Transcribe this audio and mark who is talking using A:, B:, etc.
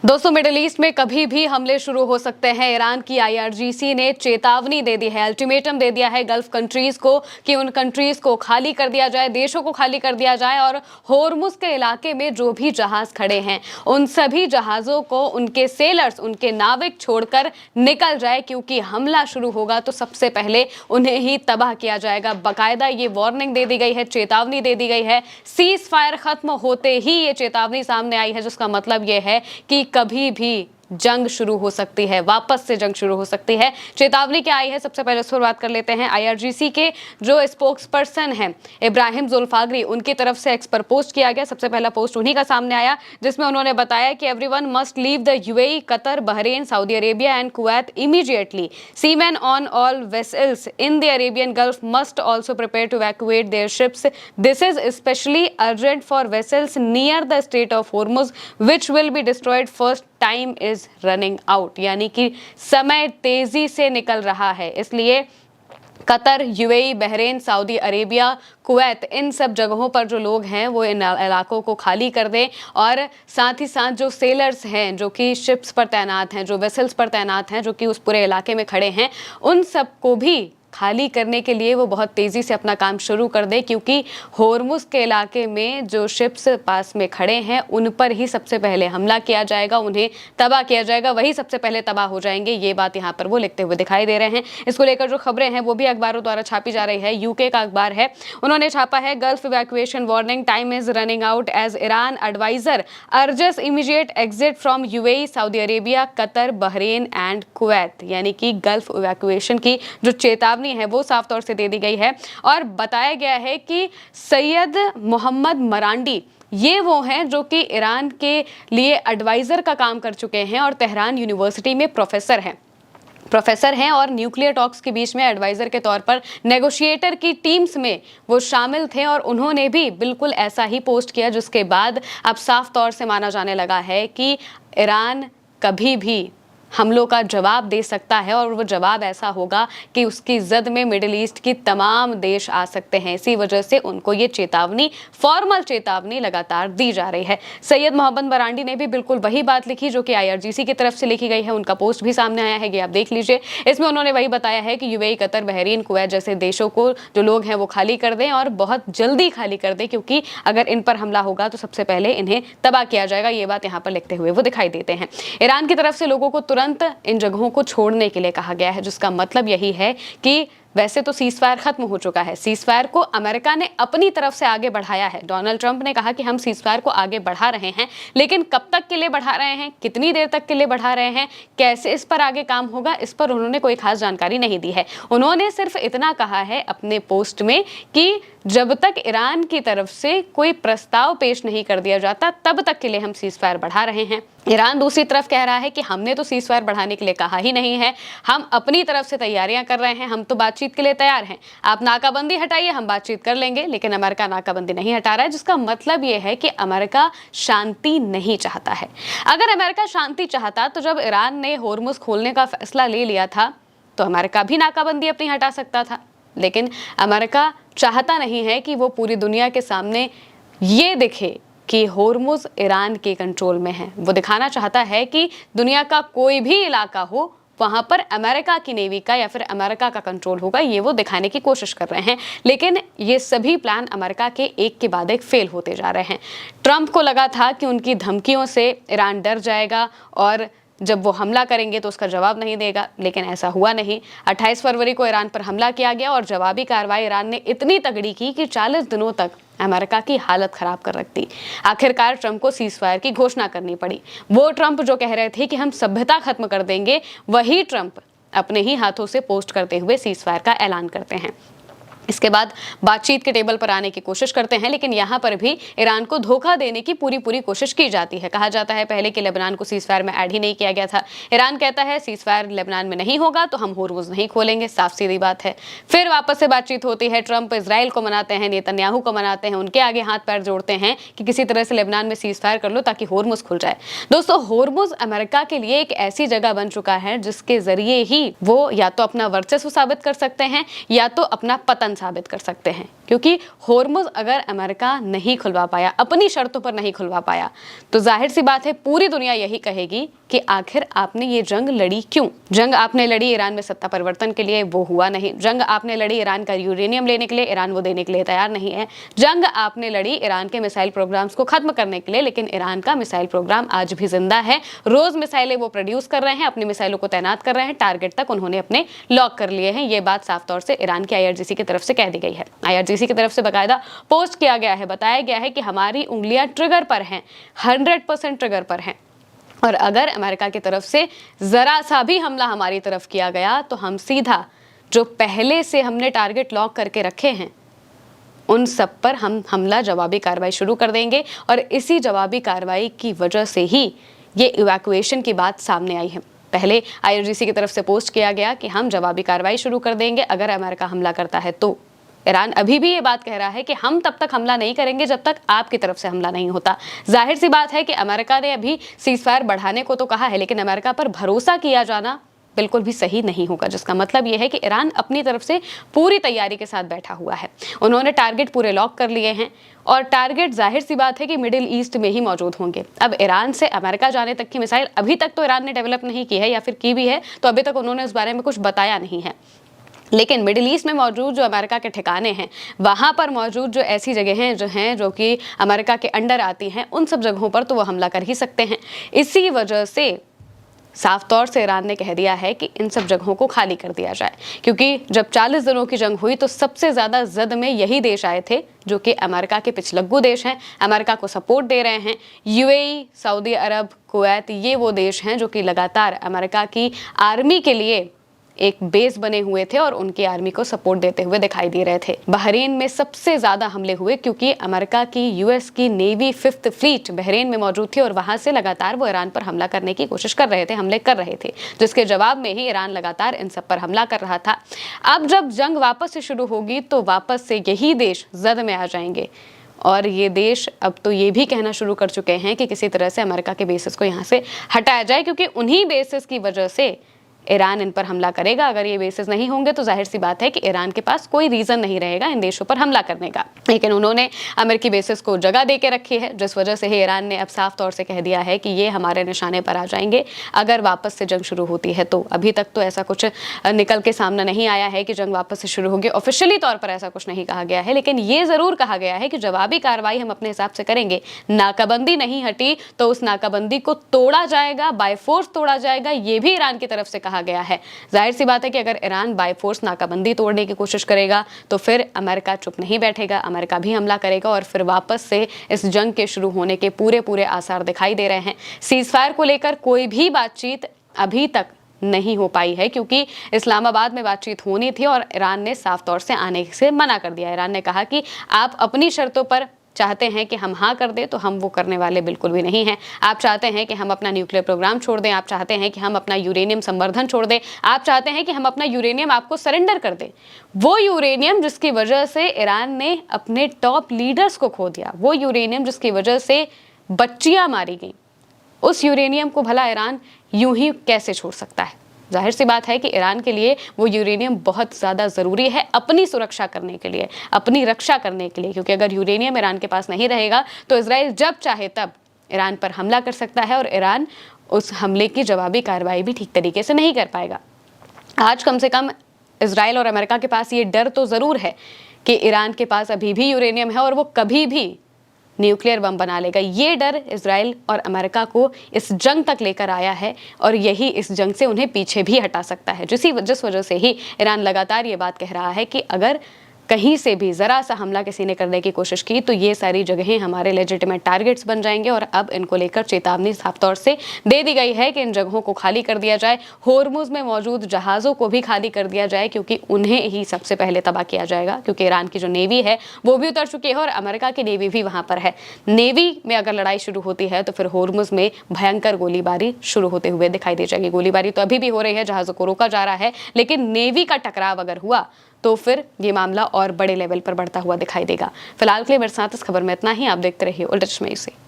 A: दोस्तों, middle east में कभी भी हमले शुरू हो सकते हैं। ईरान की आईआरजीसी ने चेतावनी दे दी है, अल्टीमेटम दे दिया है गल्फ कंट्रीज को कि उन कंट्रीज को खाली कर दिया जाए, देशों को खाली कर दिया जाए और होर्मुज के इलाके में जो भी जहाज खड़े हैं उन सभी जहाजों को उनके सेलर्स, उनके नाविक छोड़कर निकल जाए, क्योंकि हमला शुरू होगा तो सबसे पहले उन्हें ही तबाह किया जाएगा। बाकायदा ये वार्निंग दे दी गई है, चेतावनी दे दी गई है। सीज फायर खत्म होते ही ये चेतावनी सामने आई है, जिसका मतलब ये है कि कभी भी जंग शुरू हो सकती है, वापस से जंग शुरू हो सकती है। चेतावनी क्या आई है, सबसे पहले उस पर बात कर लेते हैं। आईआरजीसी के जो स्पोक्स पर्सन हैं इब्राहिम जुल्फागरी, उनकी तरफ से एक्सपर पोस्ट किया गया। सबसे पहला पोस्ट उन्हीं का सामने आया, जिसमें उन्होंने बताया कि everyone must leave the UAE, Qatar, Bahrain, Saudi Arabia and Kuwait immediately. Seamen on all vessels in the Arabian Gulf must also prepare to evacuate their ships. This is especially urgent for vessels near the Strait of Hormuz which will be destroyed first time is running out. यानी कि समय तेजी से निकल रहा है, इसलिए Qatar, UAE, Bahrain, Saudi Arabia, Kuwait, इन सब जगहों पर जो लोग हैं वो इन इलाकों को खाली कर दें। और साथ ही साथ जो सेलर्स हैं, जो कि शिप्स पर तैनात हैं, जो वेसल्स पर तैनात हैं, जो कि उस पूरे इलाके में खड़े हैं, उन सबको भी खाली करने के लिए वो बहुत तेज़ी से अपना काम शुरू कर दे, क्योंकि होर्मुज के इलाके में जो शिप्स पास में खड़े हैं उन पर ही सबसे पहले हमला किया जाएगा, उन्हें तबाह किया जाएगा, वही सबसे पहले तबाह हो जाएंगे। ये बात यहाँ पर वो लिखते हुए दिखाई दे रहे हैं। इसको लेकर जो खबरें हैं वो भी अखबारों द्वारा छापी जा रही है। यूके का अखबार है, उन्होंने छापा है Gulf evacuation warning, time is running out as Iran adviser urges immediate exit from UAE, Saudi Arabia, Qatar, Bahrain and Kuwait. यानी कि गल्फ इवैक्यूएशन की जो चेतावनी है वो साफ तौर से दे दी गई है। और बताया गया है कि सैयद मोहम्मद मरांडी ये वो हैं जो कि ईरान के लिए एडवाइजर का काम कर चुके हैं और तेहरान यूनिवर्सिटी में प्रोफेसर हैं और न्यूक्लियर टॉक्स के बीच में एडवाइजर के तौर पर नेगोशिएटर की टीम्स में वो शामिल थे। और उन्होंने भी बिल्कुल ऐसा ही पोस्ट किया, जिसके बाद अब साफ तौर से माना जाने लगा है कि ईरान कभी भी हमलों का जवाब दे सकता है और वो जवाब ऐसा होगा कि उसकी जद में मिडिल ईस्ट की तमाम देश आ सकते हैं। इसी वजह से उनको ये चेतावनी, फॉर्मल चेतावनी लगातार दी जा रही है। सैयद मोहम्मद मरांडी ने भी बिल्कुल वही बात लिखी जो कि आईआरजीसी की तरफ से लिखी गई है। उनका पोस्ट भी सामने आया है, ये आप देख लीजिए। इसमें उन्होंने वही बताया है कि यूएई, कतर, बहरीन, कुवैत जैसे देशों को जो लोग हैं वो खाली कर दें और बहुत जल्दी खाली कर दें, क्योंकि अगर इन पर हमला होगा तो सबसे पहले इन्हें तबाह किया जाएगा। ये बात यहाँ पर लिखते हुए वो दिखाई देते हैं। ईरान की तरफ से लोगों को तुरंत इन जगहों को छोड़ने के लिए कहा गया है, जिसका मतलब यही है कि वैसे तो सीज फायर खत्म हो चुका है। सीज फायर को अमेरिका ने अपनी तरफ से आगे बढ़ाया है। डोनाल्ड ट्रंप ने कहा कि हम सीज फायर को आगे बढ़ा रहे हैं, लेकिन कब तक के लिए बढ़ा रहे हैं, कितनी देर तक के लिए बढ़ा रहे हैं, कैसे इस पर आगे काम होगा, इस पर उन्होंने कोई खास जानकारी नहीं दी है। उन्होंने सिर्फ इतना कहा है अपने पोस्ट में कि जब तक ईरान की तरफ से कोई प्रस्ताव पेश नहीं कर दिया जाता तब तक के लिए हम सीज फायर बढ़ा रहे हैं। ईरान दूसरी तरफ कह रहा है कि हमने तो सीज फायर बढ़ाने के लिए कहा ही नहीं है, हम अपनी तरफ से तैयारियां कर रहे हैं, हम तो बातचीत के लिए तैयार हैं, आप नाकाबंदी हटाइए, हम बातचीत कर लेंगे। लेकिन अमेरिका नाकाबंदी नहीं हटा रहा है, जिसका मतलब ये है कि अमेरिका शांति नहीं चाहता है। अगर अमेरिका शांति चाहता तो जब ईरान ने होर्मुज खोलने का फैसला ले लिया था तो अमेरिका भी नाकाबंदी अपनी हटा सकता था। लेकिन अमेरिका चाहता नहीं है कि वो पूरी दुनिया के सामने ये दिखे कि होर्मुज ईरान के कंट्रोल में है। वो दिखाना चाहता है कि दुनिया का कोई भी इलाका हो वहां पर अमेरिका की नेवी का या फिर अमेरिका का कंट्रोल होगा, ये वो दिखाने की कोशिश कर रहे हैं। लेकिन ये सभी प्लान अमेरिका के एक के बाद एक फेल होते जा रहे हैं। ट्रंप को लगा था कि उनकी धमकियों से ईरान डर जाएगा और जब वो हमला करेंगे तो उसका जवाब नहीं देगा, लेकिन ऐसा हुआ नहीं। 28 फरवरी को ईरान पर हमला किया गया और जवाबी कार्रवाई ईरान ने इतनी तगड़ी की कि 40 दिनों तक अमेरिका की हालत खराब कर रख दी। आखिरकार ट्रंप को सीज फायर की घोषणा करनी पड़ी। वो ट्रंप जो कह रहे थे कि हम सभ्यता खत्म कर देंगे, वही ट्रंप अपने ही हाथों से पोस्ट करते हुए सीज फायर का ऐलान करते हैं। इसके बाद बातचीत के टेबल पर आने की कोशिश करते हैं, लेकिन यहाँ पर भी ईरान को धोखा देने की पूरी कोशिश की जाती है। कहा जाता है पहले कि लेबनान को सीज फायर में ऐड ही नहीं किया गया था। ईरान कहता है सीज फायर लेबनान में नहीं होगा तो हम होर्मुज नहीं खोलेंगे, साफ सीधी बात है। फिर वापस से बातचीत होती है। ट्रंप इजराइल को मनाते हैं, नेतन्याहू को मनाते हैं, उनके आगे हाथ पैर जोड़ते हैं कि किसी तरह से लेबनान में सीज फायर कर लो ताकि होर्मुज खुल जाए। दोस्तों, होर्मुज अमेरिका के लिए एक ऐसी जगह बन चुका है जिसके जरिए ही वो या तो अपना वर्चस्व साबित कर सकते हैं या तो अपना पतन गलत साबित कर सकते हैं, क्योंकि होर्मुज अगर अमेरिका नहीं खुलवा पाया, अपनी शर्तों पर नहीं खुलवा पाया, तो जाहिर सी बात है पूरी दुनिया यही कहेगी कि आखिर आपने ये जंग लड़ी क्यों। जंग आपने लड़ी ईरान में सत्ता परिवर्तन के लिए, वो हुआ नहीं। जंग आपने लड़ी ईरान का यूरेनियम लेने के लिए, ईरान वो देने के लिए तैयार नहीं है। जंग आपने लड़ी ईरान के मिसाइल प्रोग्राम्स को खत्म करने के लिए, लेकिन ईरान का मिसाइल प्रोग्राम आज भी जिंदा है। रोज मिसाइलें वो प्रोड्यूस कर रहे हैं, अपनी मिसाइलों को तैनात कर रहे हैं, टारगेट तक उन्होंने अपने लॉक कर लिए हैं। ये बात साफ तौर से ईरान की IRGC की तरफ से कह दी गई है। IRGC की तरफ से बाकायदा पोस्ट किया गया है, बताया गया है कि हमारी उंगलियां ट्रिगर पर हैं, 100% ट्रिगर पर हैं, और अगर अमेरिका की तरफ से जरा सा भी हमला हमारी तरफ किया गया तो हम सीधा जो पहले से हमने टारगेट लॉक करके रखे हैं उन सब पर हम हमला जवाबी कार्रवाई शुरू कर देंगे। और इसी जवाबी कार्रवाई की वजह से ही ये इवैक्यूएशन की बात सामने आई है। पहले IRGC की तरफ से पोस्ट किया गया कि हम जवाबी कार्रवाई शुरू कर देंगे अगर अमेरिका हमला करता है तो। ईरान अभी भी ये बात कह रहा है कि हम तब तक हमला नहीं करेंगे जब तक आपकी तरफ से हमला नहीं होता। जाहिर सी बात है कि अमेरिका ने अभी सीजफायर बढ़ाने को तो कहा है, लेकिन अमेरिका पर भरोसा किया जाना बिल्कुल भी सही नहीं होगा, जिसका मतलब यह है कि ईरान अपनी तरफ से पूरी तैयारी के साथ बैठा हुआ है। उन्होंने टारगेट पूरे लॉक कर लिए हैं और टारगेट जाहिर सी बात है कि मिडिल ईस्ट में ही मौजूद होंगे। अब ईरान से अमेरिका जाने तक की मिसाइल अभी तक तो ईरान ने डेवलप नहीं की है, या फिर की भी है तो अभी तक उन्होंने उस बारे में कुछ बताया नहीं है। लेकिन मिडिल ईस्ट में मौजूद जो अमेरिका के ठिकाने हैं, वहाँ पर मौजूद जो ऐसी जगहें जो कि अमेरिका के अंडर आती हैं, उन सब जगहों पर तो वो हमला कर ही सकते हैं। इसी वजह से साफ तौर से ईरान ने कह दिया है कि इन सब जगहों को खाली कर दिया जाए, क्योंकि जब 40 दिनों की जंग हुई तो सबसे ज़्यादा जद में यही देश आए थे जो कि अमेरिका के पिछलग्गू देश हैं, अमेरिका को सपोर्ट दे रहे हैं। UAE, सऊदी अरब, कुवैत, ये वो देश हैं जो कि लगातार अमेरिका की आर्मी के लिए एक बेस बने हुए थे और उनकी आर्मी को सपोर्ट देते हुए दिखाई दे रहे थे। बहरीन में सबसे ज्यादा हमले हुए क्योंकि अमेरिका की US की नेवी 5th फ्लीट बहरीन में मौजूद थी और वहां से लगातार वो ईरान पर हमला करने की कोशिश कर रहे थे, हमले कर रहे थे, जिसके जवाब में ही ईरान लगातार इन सब पर हमला कर रहा था। अब जब जंग वापस से शुरू होगी तो वापस से यही देश जद में आ जाएंगे और ये देश अब तो ये भी कहना शुरू कर चुके हैं कि किसी तरह से अमेरिका के बेसिस को यहाँ से हटाया जाए, क्योंकि उन्हीं बेसिस की वजह से ईरान इन पर हमला करेगा। अगर ये बेसिस नहीं होंगे तो जाहिर सी बात है कि ईरान के पास कोई रीजन नहीं रहेगा इन देशों पर हमला करने का। लेकिन उन्होंने अमेरिकी बेसिस को जगह दे के रखी है, जिस वजह से ही ईरान ने अब साफ तौर से कह दिया है कि ये हमारे निशाने पर आ जाएंगे अगर वापस से जंग शुरू होती है तो। अभी तक तो ऐसा कुछ निकल के सामने नहीं आया है कि जंग वापस से शुरू होगी, ऑफिशियली तौर पर ऐसा कुछ नहीं कहा गया है, लेकिन ये जरूर कहा गया है कि जवाबी कार्रवाई हम अपने हिसाब से करेंगे। नाकाबंदी नहीं हटी तो उस नाकाबंदी को तोड़ा जाएगा, बाय फोर्स तोड़ा जाएगा, ये भी ईरान की तरफ से कहा गया है। जाहिर सी बात है कि अगर ईरान बाय फोर्स नाकाबंदी तोड़ने की कोशिश करेगा तो फिर अमेरिका चुप नहीं बैठेगा, अमेरिका भी हमला करेगा और फिर वापस से इस जंग के शुरू होने के पूरे आसार दिखाई दे रहे हैं। सीजफायर को लेकर कोई भी बातचीत अभी तक नहीं हो पाई है, क्योंकि इस्लामाबाद में बातचीत होनी थी और ईरान ने साफ तौर से आने से मना कर दिया। ईरान ने कहा कि आप अपनी शर्तों पर चाहते हैं कि हम हाँ कर दें तो हम वो करने वाले बिल्कुल भी नहीं हैं। आप चाहते हैं कि हम अपना न्यूक्लियर प्रोग्राम छोड़ दें, आप चाहते हैं कि हम अपना यूरेनियम संवर्धन छोड़ दें, आप चाहते हैं कि हम अपना यूरेनियम आपको सरेंडर कर दें। वो यूरेनियम जिसकी वजह से ईरान ने अपने टॉप लीडर्स को खो दिया, वो यूरेनियम जिसकी वजह से बच्चियां मारी गई, उस यूरेनियम को भला ईरान यूं ही कैसे छोड़ सकता है। जाहिर सी बात है कि ईरान के लिए वो यूरेनियम बहुत ज़्यादा ज़रूरी है अपनी सुरक्षा करने के लिए, अपनी रक्षा करने के लिए, क्योंकि अगर यूरेनियम ईरान के पास नहीं रहेगा तो इजराइल जब चाहे तब ईरान पर हमला कर सकता है और ईरान उस हमले की जवाबी कार्रवाई भी ठीक तरीके से नहीं कर पाएगा। आज कम से कम इजराइल और अमेरिका के पास ये डर तो ज़रूर है कि ईरान के पास अभी भी यूरेनियम है और वो कभी भी न्यूक्लियर बम बना लेगा। ये डर इजराइल और अमेरिका को इस जंग तक लेकर आया है और यही इस जंग से उन्हें पीछे भी हटा सकता है, जिस वजह से ही ईरान लगातार ये बात कह रहा है कि अगर कहीं से भी ज़रा सा हमला किसी ने करने की कोशिश की तो ये सारी जगहें हमारे लेजिटिमेट टारगेट्स बन जाएंगे। और अब इनको लेकर चेतावनी साफ तौर से दे दी गई है कि इन जगहों को खाली कर दिया जाए, होर्मुज में मौजूद जहाज़ों को भी खाली कर दिया जाए, क्योंकि उन्हें ही सबसे पहले तबाह किया जाएगा, क्योंकि ईरान की जो नेवी है वो भी उतर चुकी है और अमेरिका की नेवी भी वहाँ पर है। नेवी में अगर लड़ाई शुरू होती है तो फिर होर्मुज में भयंकर गोलीबारी शुरू होते हुए दिखाई दे जाएगी। गोलीबारी तो अभी भी हो रही है, जहाज़ों को रोका जा रहा है, लेकिन नेवी का टकराव अगर हुआ तो फिर ये मामला और बड़े लेवल पर बढ़ता हुआ दिखाई देगा। फिलहाल के लिए मेरे साथ इस खबर में इतना ही। आप देखते रहिए उल्टा चश्मे से।